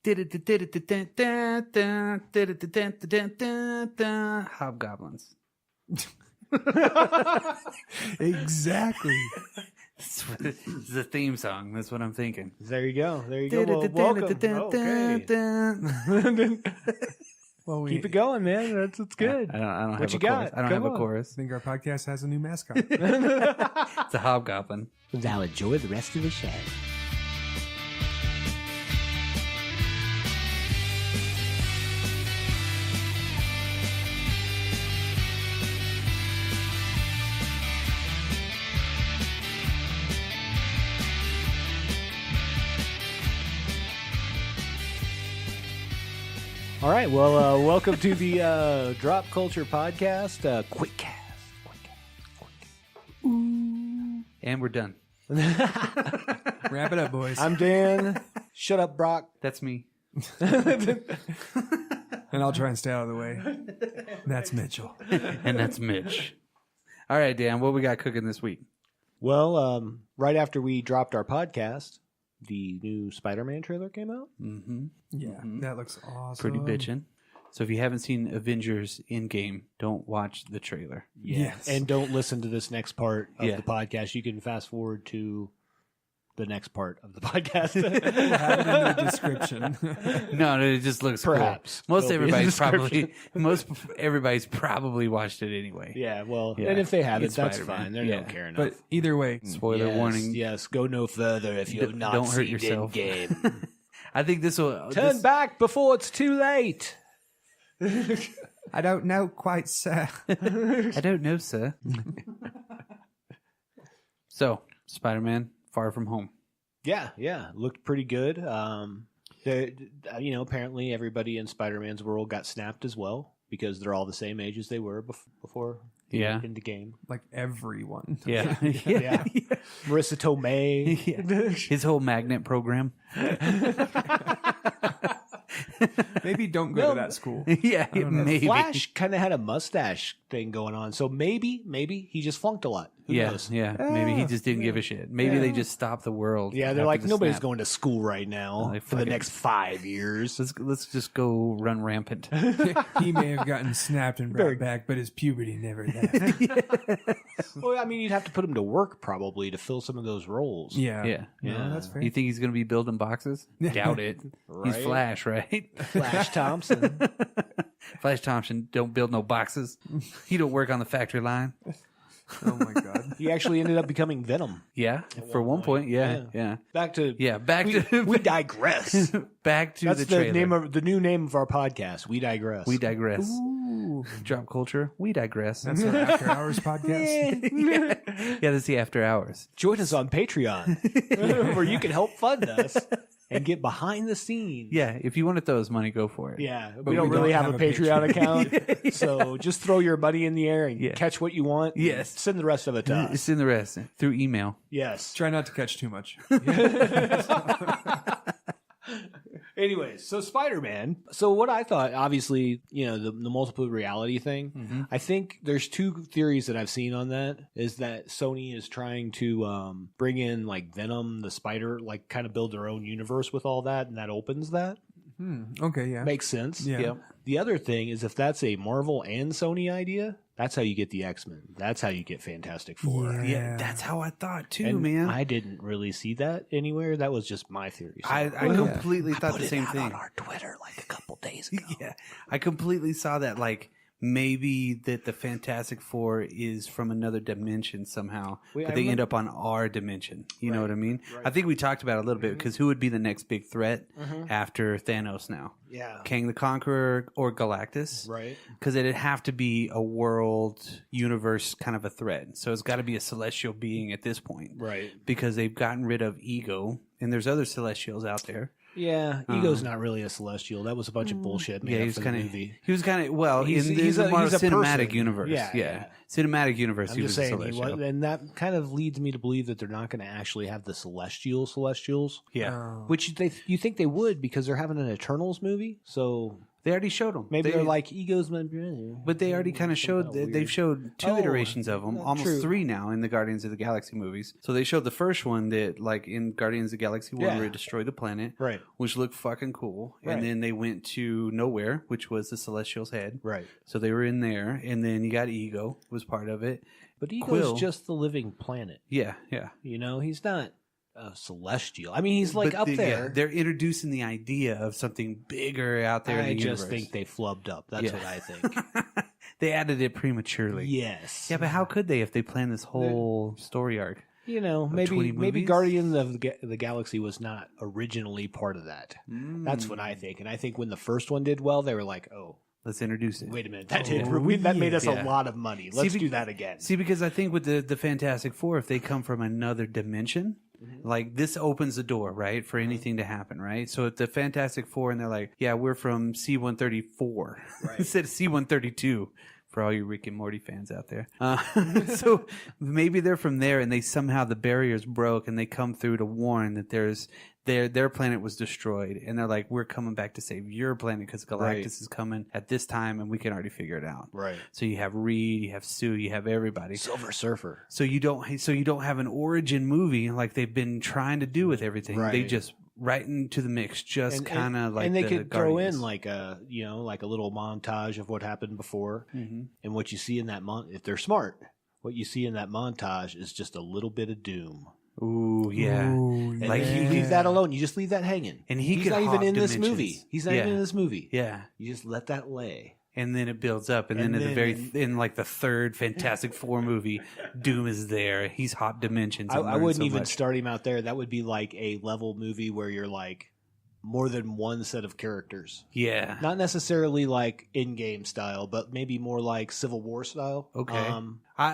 Hobgoblins. Exactly. This is the theme song. That's what I'm thinking. There you go. There you go. Well, welcome. Okay. Well, Keep it going, man. That's good. I don't What have you a chorus. got? I don't Come have a on. chorus. I think our podcast has a new mascot. It's a hobgoblin. Now enjoy the rest of the show. All right. Well, welcome to the Drop Culture Podcast, QuickCast. And we're done. Wrap it up, boys. I'm Dan. Shut up, Brock. That's me. And I'll try and stay out of the way. That's Mitchell. And that's Mitch. All right, Dan, what we got cooking this week? Well, right after we dropped our podcast, the new Spider-Man trailer came out. Mm-hmm. Yeah, that looks awesome. Pretty bitchin'. So if you haven't seen Avengers Endgame, don't watch the trailer. Yes. And don't listen to this next part of Yeah. the podcast. You can fast forward to the next part of the podcast. We'll have it in the description. No, it just looks Perhaps. cool. Most It'll be in the everybody's probably watched it anyway. Yeah, well, Yeah. and if they haven't, It's that's Spider-Man. fine. They Yeah. don't care enough. But either way, Spoiler Yes, warning. Yes, go no further if you've not Don't hurt seen yourself. Endgame. I think this will Turn back before it's too late. I don't know quite, sir. I don't know, sir. So, Spider-Man: Far From Home. Yeah, looked pretty good. Apparently everybody in Spider-Man's world got snapped as well because they're all the same age as they were before. Yeah. in the game. Like everyone. Yeah. Yeah. Marissa Tomei. Yeah. His whole magnet program. Maybe don't go to that school. Yeah, I don't know. maybe. Flash kind of had a mustache thing going on, so maybe he just flunked a lot. Who knows? Yeah. Maybe he just didn't give a shit. Maybe they just stopped the world. Yeah, they're after like, the nobody's snap. going to school right now Like, for the fuck it. next 5 years. Let's just go run rampant. He may have gotten snapped and brought back, but his puberty never left. Well, I mean, you'd have to put him to work probably to fill some of those roles. Yeah. Yeah. No, that's fair. You think he's going to be building boxes? Doubt it. He's Right. Flash, right? Flash Thompson. Flash Thompson don't build no boxes. He don't work on the factory line. Oh my god. He actually ended up becoming Venom. Yeah, for one point. Yeah. Back to Back to we digress. back to That's the the trailer. name of the new name of our podcast. We digress. We digress. Ooh. Drop culture. We digress. That's our After Hours podcast. Yeah, that's the after hours. Join us on Patreon, where you can help fund us and get behind the scenes. Yeah, if you want to throw us money, go for it. Yeah, But we don't we really don't have a have a Patreon account, so just throw your money in the air and Yeah. catch what you want. and Yes. send the rest of it to us. It's in the rest through email. Yes. Try not to catch too much. Anyways, so Spider-Man. So what I thought, obviously, the multiple reality thing. I think there's two theories that I've seen on that. Is that Sony is trying to bring in like Venom, the Spider, like kind of build their own universe with all that, and that opens that. Okay, yeah. Makes sense. Yeah. Yep. The other thing is if that's a Marvel and Sony idea, that's how you get the X-Men. That's how you get Fantastic Four. Yeah, that's how I thought too, And man. I didn't really see that anywhere. That was just my theory. So I completely thought put the it same out thing. on our Twitter like a couple days ago. Yeah, I completely saw that. Like maybe that the Fantastic Four is from another dimension somehow, Wait, but I they end remember- up on our dimension. You know Right, what I mean? right. I think we talked about it a little bit because who would be the next big threat after Thanos now? Yeah. Kang the Conqueror or Galactus? Right. Because it'd have to be a world universe kind of a threat. So it's got to be a celestial being at this point. Right. Because they've gotten rid of Ego, and there's other celestials out there. Yeah. Ego's not really a celestial. That was a bunch of bullshit made Yeah, up he was for the kind of. movie. He was kind of well He's- in he's the a- Marvel he's a cinematic person. universe. Yeah. Cinematic universe. I'm He just was a saying, celestial. and that kind of leads me to believe that they're not going to actually have the celestials. Yeah, Oh. Which you think they would because they're having an Eternals movie. So They already showed them. Maybe they're like Ego's my brother. But they already kind of showed. They've showed two iterations of them, almost true. 3 now in the Guardians of the Galaxy movies. So they showed the first one that, like in Guardians of the Galaxy 1, where it destroyed the planet, right? Which looked fucking cool. Right. And then they went to Nowhere, which was the Celestial's head, right? So they were in there, and then you got Ego was part of it. But Ego's just the living planet. Yeah. You know, he's not celestial. I mean, he's like up there. Yeah, they're introducing the idea of something bigger out there in the universe. I just think they flubbed up. That's what I think. They added it prematurely. Yes. Yeah, but how could they if they planned this whole story arc? You know, maybe Guardians of the Galaxy was not originally part of that. That's what I think. And I think when the first one did well, they were like, oh, let's introduce it. Wait a minute. That made us a lot of money. Let's do that again. See, because I think with the Fantastic Four, if they come from another dimension, like this opens the door, right, for anything to happen, right? So if the Fantastic Four and they're like, yeah, we're from C-134 instead of C-132 for all you Rick and Morty fans out there. So maybe they're from there and they somehow the barriers broke and they come through to warn that their planet was destroyed, and they're like, we're coming back to save your planet because Galactus is coming at this time, and we can already figure it out. Right. So you have Reed, you have Sue, you have everybody. Silver Surfer. So you don't have an origin movie like they've been trying to do with everything. Right. They just right into the mix, just kind of like. And they the could Guardians. throw in like a little montage of what happened before, and what you see in that if they're smart, what you see in that montage is just a little bit of Doom. Ooh, yeah. Like you leave that alone. You just leave that hanging. And he's not even in this movie. He's not even in this movie. Yeah. You just let that lay. And then it builds up, and then at the very in like the third Fantastic Four movie, Doom is there. He's hop dimensions. I wouldn't even start him out there. That would be like a level movie where you're like more than one set of characters. Yeah, not necessarily like Endgame style, but maybe more like Civil War style. Okay.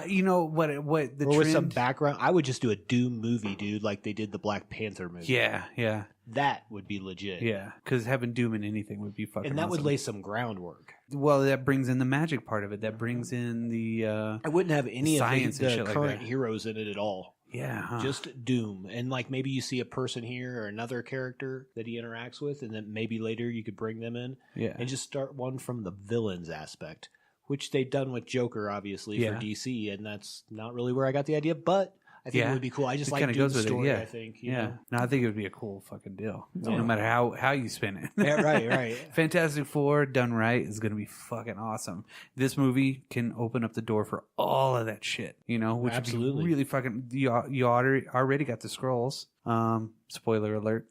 You know what the or trend with some background. I would just do a Doom movie, dude, like they did the Black Panther movie. Yeah. That would be legit. Yeah, because having Doom in anything would be fucking. And that would awesome. lay some groundwork. Well, that brings in the magic part of it. That brings in the. I wouldn't have any of the current like heroes in it at all. Yeah, huh. Just Doom, and like maybe you see a person here or another character that he interacts with, and then maybe later you could bring them in. Yeah, and just start one from the villains aspect, which they've done with Joker, obviously for DC, and that's not really where I got the idea, but. I think it would be cool. I just like Doom's story, I think. You know? No, I think it would be a cool fucking deal. No matter how you spin it. Yeah, right. Fantastic Four done right is going to be fucking awesome. This movie can open up the door for all of that shit, you know, which would be really fucking. You already got the Skrulls. Spoiler alert.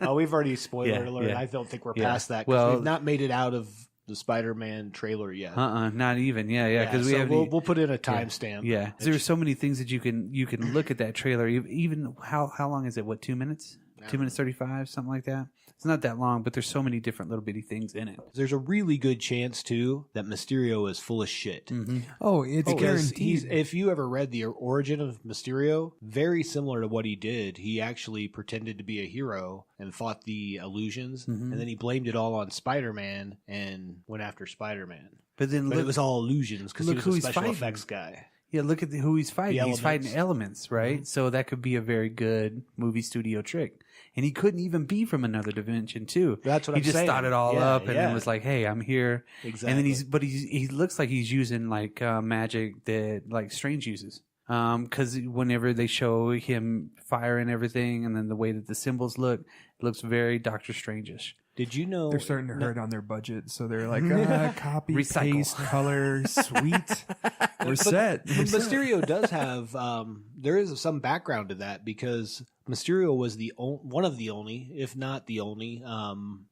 Oh, we've already spoiler alert. I don't think we're past that because we've not made it out of the Spider-Man trailer yet. Not even. Yeah. Because we'll put in a timestamp. Yeah. There's so many things that you can look at that trailer. Even how long is it? What, 2 minutes? 2 minutes 35, something like that. It's not that long, but there's so many different little bitty things in it. There's a really good chance too that Mysterio is full of shit. Mm-hmm. Oh, it's guaranteed. If you ever read the origin of Mysterio, very similar to what he did. He actually pretended to be a hero and fought the illusions, and then he blamed it all on Spider-Man and went after Spider-Man. But it was all illusions because he was a special effects guy. Yeah, look at who he's fighting. He's fighting elements, right? Mm-hmm. So that could be a very good movie studio trick. And he couldn't even be from another dimension, too. That's what I'm saying. He just thought it all up and then was like, "Hey, I'm here." Exactly. And then he looks like he's using like magic that like Strange uses. Because whenever they show him fire and everything, and then the way that the symbols look, it looks very Doctor Strange-ish. Did you know they're starting to hurt on their budget? So they're like, copy, recycle, paste, color, sweet. We're set. Mysterio does have there is some background to that because Mysterio was one of the only, if not the only,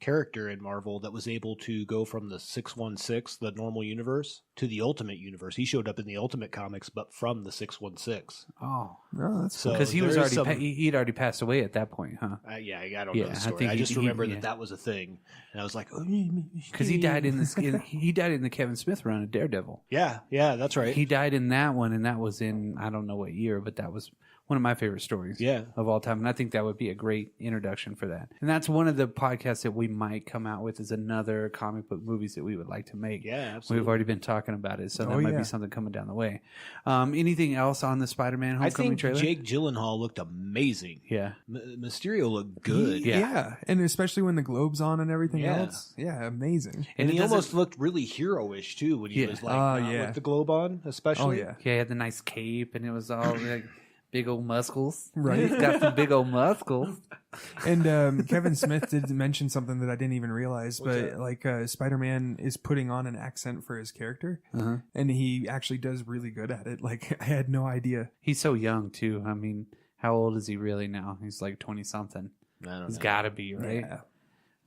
character in Marvel that was able to go from the 616, the normal universe, to the Ultimate universe. He showed up in the Ultimate comics, but from the 616. Oh, no, that's so because he was already he'd already passed away at that point, huh? I don't know the story. I just remember that was a thing, and I was like, because he died in this. He died in the Kevin Smith run of Daredevil. Yeah, that's right. He died in that one, and that was in I don't know what year, but that was one of my favorite stories Yeah. of all time. And I think that would be a great introduction for that. And that's one of the podcasts that we might come out with, is another comic book movies that we would like to make. Yeah, absolutely. We've already been talking about it, so that might be something coming down the way. Anything else on the Spider-Man Homecoming trailer? Jake Gyllenhaal looked amazing. Yeah. Mysterio looked good. Yeah. And especially when the globe's on and everything else. Yeah, amazing. And he almost looked really hero-ish, too, when he was like with the globe on, especially. Oh, yeah. Yeah, he had the nice cape, and it was all like big old muscles. Right. He's got some big old muscles. And Kevin Smith did mention something that I didn't even realize, but like Spider-Man is putting on an accent for his character, and he actually does really good at it. Like, I had no idea. He's so young, too. I mean, how old is he really now? He's like 20-something. I don't know. He's got to be, right? Yeah.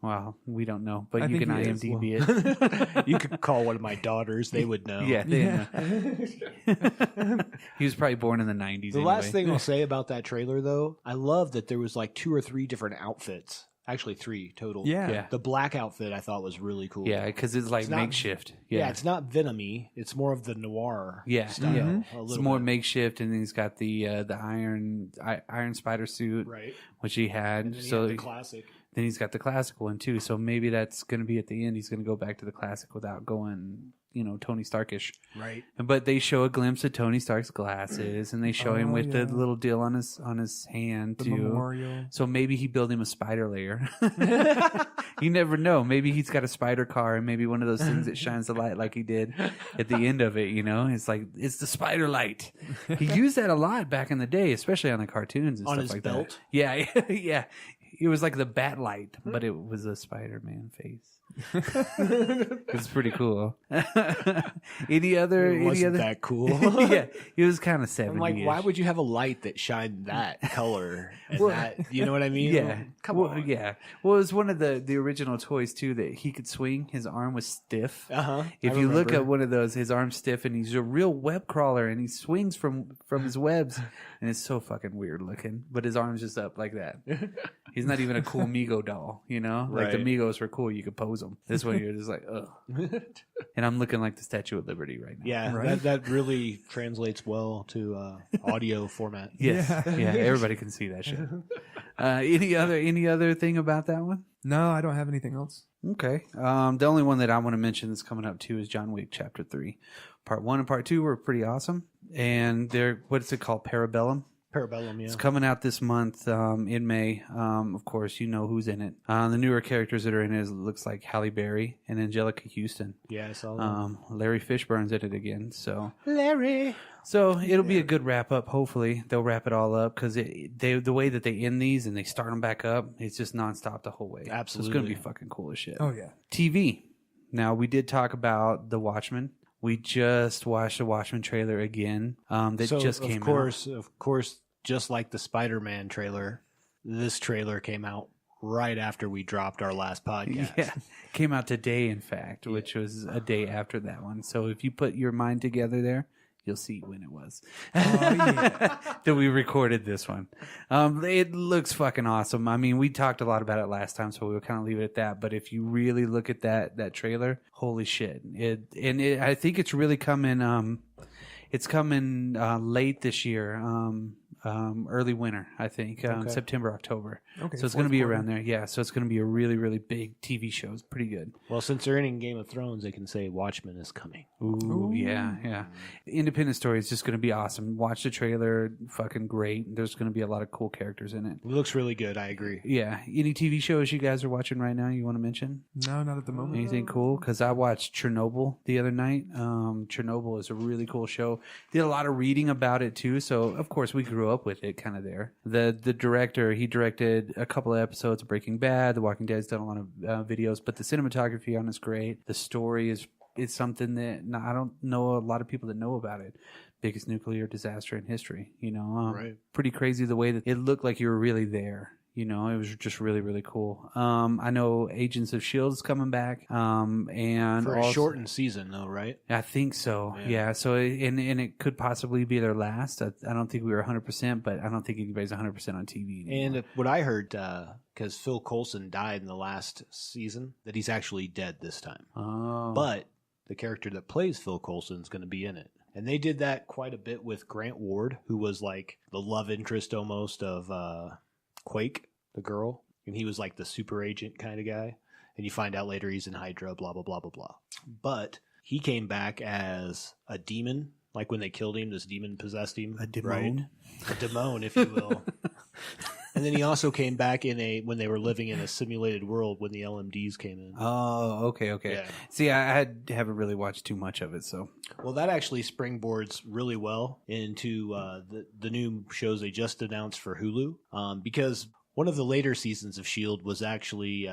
Well, we don't know, but I you can think he is. IMDb it. You could call one of my daughters. They would know. Yeah, they know. He was probably born in the 90s. The last thing I'll say about that trailer, though, I love that there was like 2 or 3 different outfits. Actually, 3 total. Yeah. The black outfit I thought was really cool. Yeah, because it's like It's not- makeshift. Yeah, it's not Venom-y. It's more of the noir style. Yeah. A It's little more bit. makeshift, and then he's got the iron spider suit, Right. which he had. And then So the classic. then he's got the classic one too. So maybe that's going to be at the end. He's going to go back to the classic without going, Tony Starkish. Right. But they show a glimpse of Tony Stark's glasses, and they show him with the little deal on his hand The too. memorial. So maybe he built him a spider layer. You never know. Maybe he's got a spider car, and maybe one of those things that shines the light like he did at the end of it. It's like, it's the spider light. He used that a lot back in the day, especially on the cartoons and On stuff his like belt? that. Yeah, yeah. It was like the bat light, but it was a Spider-Man face. It's pretty cool. Any other? It wasn't that cool. Yeah, it was kind of 70s. I'm like, why would you have a light that shined that color? And that, you know what I mean? Yeah, Come well, on. Yeah. Well, it was one of the original toys too that he could swing. His arm was stiff. If I you look remember. at one of those, his arm's stiff, and he's a real web crawler, and he swings from his webs, and it's so fucking weird looking. But his arm's just up like that. He's not even a cool Mego doll, Like the Right. Migos were cool, you could pose them. This one you're just like, ugh. And I'm looking like the Statue of Liberty right now. Yeah, Right? that really translates well to audio format. Yes. Yeah. Everybody can see that shit. Any other thing about that one? No, I don't have anything else. Okay. The only one that I want to mention that's coming up too is John Wick Chapter 3. Part 1 and Part 2 were pretty awesome. And they're, what's it called? Parabellum? Parabellum, yeah. It's coming out this month in May. Of course, you know who's in it. The newer characters that are in it looks like Halle Berry and Angelica Houston. Yeah, I saw that. Larry Fishburne's in it again. So Larry. So it'll be a good wrap up. Hopefully they'll wrap it all up because the way that they end these and they start them back up, it's just nonstop the whole way. Absolutely. So it's going to be fucking cool as shit. Oh, yeah. TV. Now we did talk about The Watchmen. We just watched the Watchmen trailer again. That just came out. Of course, just like the Spider-Man trailer, this trailer came out right after we dropped our last podcast. Yeah, came out today, in fact, which was a day after that one. So if you put your mind together there, you'll see when it was that we recorded this one. It looks fucking awesome. I mean, we talked a lot about it last time, so we'll kind of leave it at that. But if you really look at that trailer, holy shit! I think it's really coming. It's coming late this year. Early winter, I think, September, October. Okay, so it's going to be fourth around there. Yeah, so it's going to be a really, really big TV show. It's pretty good. Well, since they're in Game of Thrones, they can say Watchmen is coming. Ooh, yeah. Independent story is just going to be awesome. Watch the trailer, fucking great. There's going to be a lot of cool characters in it. It looks really good. I agree. Yeah. Any TV shows you guys are watching right now you want to mention? No, not at the moment. Anything cool? Because I watched Chernobyl the other night. Chernobyl is a really cool show. Did a lot of reading about it too. So of course we grew up with it, kind of there. The director, he directed a couple of episodes of Breaking Bad. The Walking Dead's done a lot of videos, but the cinematography on it's great. The story is something that I don't know a lot of people that know about it. Biggest nuclear disaster in history. Right. Pretty crazy the way that it looked like you were really there. It was just really, really cool. I know Agents of S.H.I.E.L.D. is coming back. And For a also, shortened season, though, right? I think so. Yeah. So, and it could possibly be their last. I don't think we were 100%, but I don't think anybody's 100% on TV anymore. And what I heard, because Phil Coulson died in the last season, that he's actually dead this time. Oh. But the character that plays Phil Coulson is going to be in it. And they did that quite a bit with Grant Ward, who was like the love interest almost of Quake, the girl. And he was like the super agent kind of guy. And you find out later he's in Hydra, blah, blah, blah, blah, blah. But he came back as a demon. Like when they killed him, this demon possessed him. A demon. Right? A demon, if you will. And then he also came back when they were living in a simulated world when the LMDs came in. Oh, okay. Yeah. See, I haven't really watched too much of it, so. Well, that actually springboards really well into the new shows they just announced for Hulu, because one of the later seasons of S.H.I.E.L.D. was actually